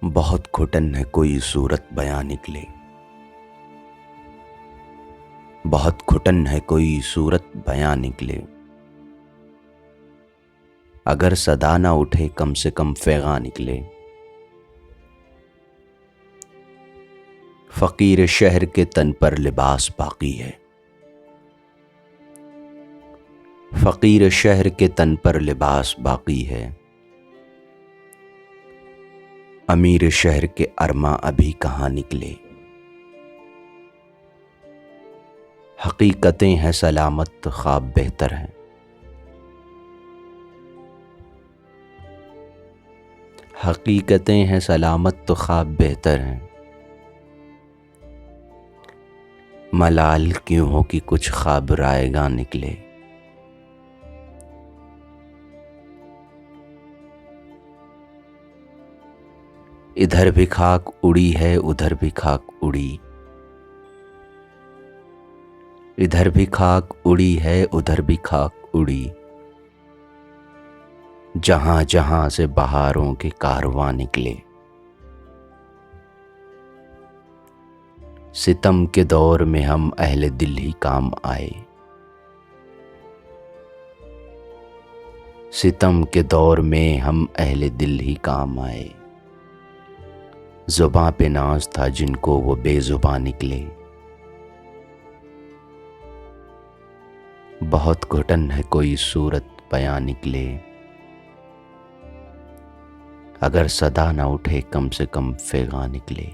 بہت گھٹن ہے کوئی صورت بیاں نکلے، بہت گھٹن ہے کوئی صورت بیاں نکلے، اگر صدا نہ اٹھے کم سے کم فیغاں نکلے۔ فقیر شہر کے تن پر لباس باقی ہے، فقیر شہر کے تن پر لباس باقی ہے، امیر شہر کے ارماں ابھی کہاں نکلے۔ حقیقتیں ہیں سلامت تو خواب بہتر ہیں، حقیقتیں ہیں سلامت تو خواب بہتر ہیں، ملال کیوں ہو کہ کچھ خواب رائگاں نکلے۔ ادھر بھی خاک اڑی ہے ادھر بھی خاک اڑی، ادھر بھی خاک اڑی ہے ادھر بھی خاک اڑی، جہاں جہاں سے بہاروں کے کارواں نکلے۔ ستم کے دور میں ہم اہل دل ہی کام آئے، ستم کے دور میں ہم اہل دل ہی کام آئے، زباں پہ ناز تھا جن کو وہ بے زباں نکلے۔ بہت گھٹن ہے کوئی صورت بیاں نکلے، اگر صدا نہ اٹھے کم سے کم فیغاں نکلے۔